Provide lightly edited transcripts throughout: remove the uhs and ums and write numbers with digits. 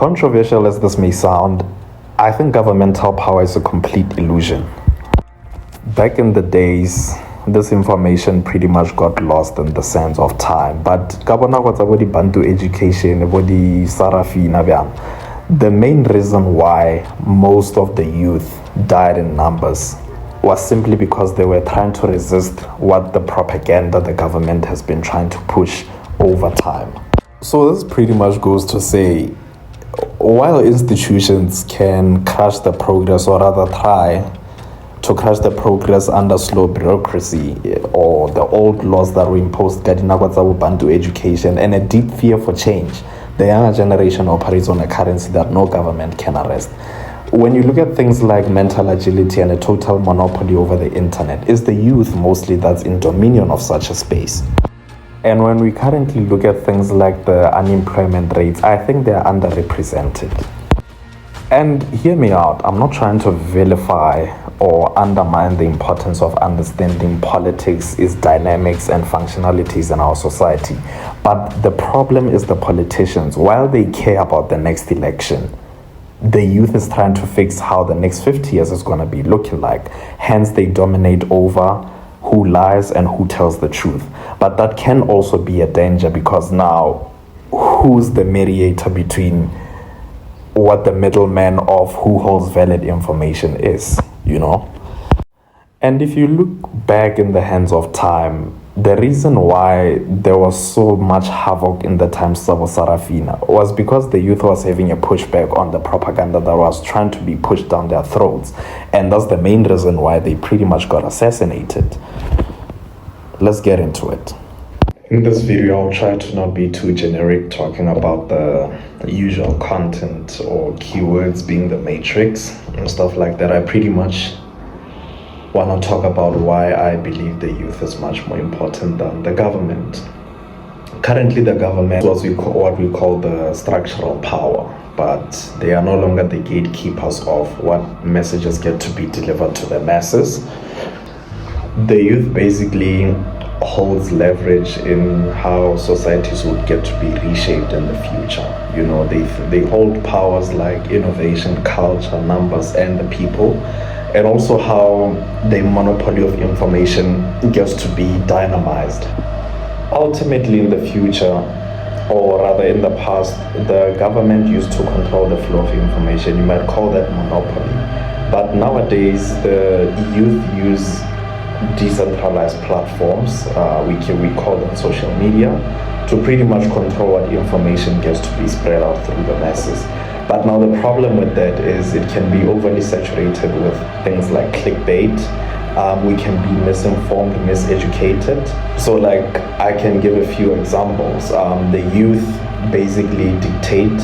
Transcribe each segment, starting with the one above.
Controversial as this may sound, I think governmental power is a complete illusion. Back in the days, this information pretty much got lost in the sands of time. But Bantu Education, Sarafina, the main reason why most of the youth died in numbers was simply because they were trying to resist what the propaganda the government has been trying to push over time. So this pretty much goes to say, while institutions can crush the progress, or rather try to crush the progress under slow bureaucracy or the old laws that were imposed Bantu Education and a deep fear for change, the younger generation operates on a currency that no government can arrest. When you look at things like mental agility and a total monopoly over the internet, it's the youth mostly that's in dominion of such a space. And when we currently look at things like the unemployment rates, I think they're underrepresented. And hear me out, I'm not trying to vilify or undermine the importance of understanding politics, its dynamics and functionalities in our society. But the problem is the politicians, while they care about the next election, the youth is trying to fix how the next 50 years is going to be looking like. Hence, they dominate over who lies and who tells the truth. But that can also be a danger, because now, who's the mediator between what the middleman of who holds valid information is, you know? And if you look back in the hands of time, the reason why there was so much havoc in the times of Sarafina was because the youth was having a pushback on the propaganda that was trying to be pushed down their throats. And that's the main reason why they pretty much got assassinated. Let's get into it. In this video, I'll try to not be too generic, talking about the usual content or keywords being the matrix and stuff like that. I pretty much want to talk about why I believe the youth is much more important than the government. Currently, the government was what we call the structural power, but they are no longer the gatekeepers of what messages get to be delivered to the masses. The youth basically holds leverage in how societies would get to be reshaped in the future. You know, they hold powers like innovation, culture, numbers, and the people, and also how the monopoly of information gets to be dynamized. Ultimately, in the future, or rather in the past, the government used to control the flow of information. You might call that monopoly. But nowadays, the youth use decentralized platforms, we call them social media, to pretty much control what information gets to be spread out through the masses. But now the problem with that is it can be overly saturated with things like clickbait. We can be misinformed, miseducated. So like, I can give a few examples. The youth basically dictate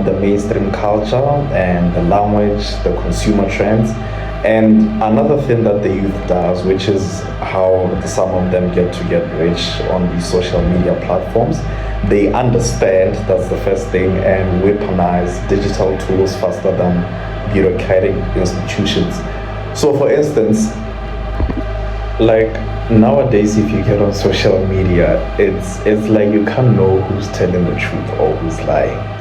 the mainstream culture and the language, the consumer trends. And another thing that the youth does, which is how some of them get rich on these social media platforms, they understand, that's the first thing, and weaponize digital tools faster than bureaucratic institutions. So for instance, like nowadays, if you get on social media, it's like you can't know who's telling the truth or who's lying.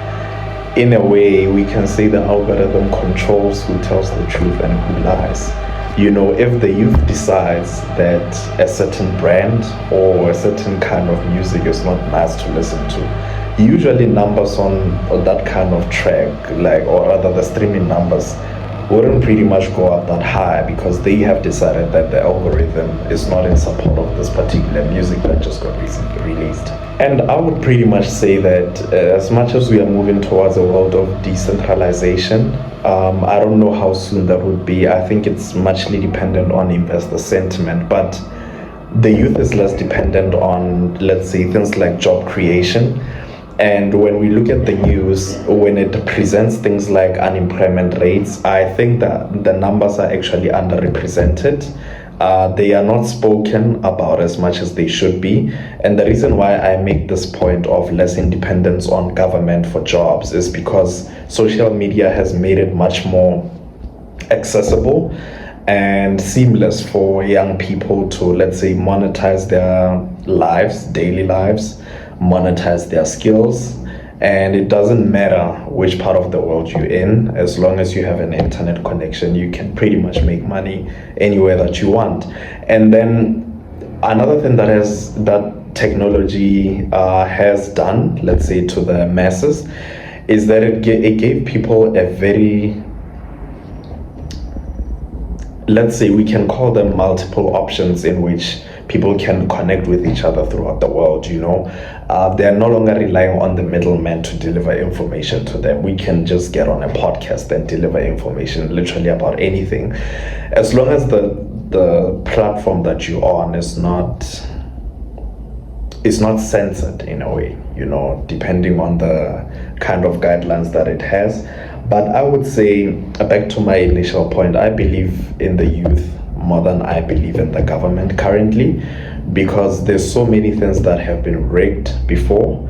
In a way, we can say the algorithm controls who tells the truth and who lies. You know, if the youth decides that a certain brand or a certain kind of music is not nice to listen to, usually numbers on that kind of track, like, or rather the streaming numbers, wouldn't pretty much go up that high, because they have decided that the algorithm is not in support of this particular music that just got recently released. And I would pretty much say that as much as we are moving towards a world of decentralization, I don't know how soon that would be. I think it's muchly dependent on investor sentiment, but the youth is less dependent on, let's say, things like job creation. And when we look at the news, when it presents things like unemployment rates, I think that the numbers are actually underrepresented. They are not spoken about as much as they should be. And the reason why I make this point of less independence on government for jobs is because social media has made it much more accessible and seamless for young people to, let's say, monetize their lives, daily lives, monetize their skills, And it doesn't matter which part of the world you're in, as long as you have an internet connection, you can pretty much make money anywhere that you want. And then another thing that technology has done, let's say, to the masses, is that it gave people a very, let's say, we can call them multiple options in which people can connect with each other throughout the world. They're no longer relying on the middleman to deliver information to them. We can just get on a podcast and deliver information literally about anything, as long as the platform that you're on is not censored in a way, depending on the kind of guidelines that it has. But I would say, back to my initial point, I believe in the youth more than I believe in the government currently, because there's so many things that have been rigged before.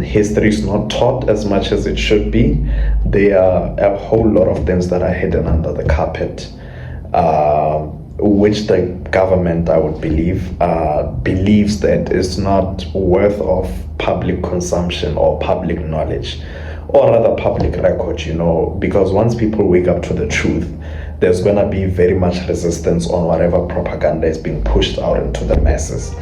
History is not taught as much as it should be. There are a whole lot of things that are hidden under the carpet, which the government, I would believe, believes that is not worth of public consumption or public knowledge, or rather public record, because once people wake up to the truth, there's going to be very much resistance on whatever propaganda is being pushed out into the masses.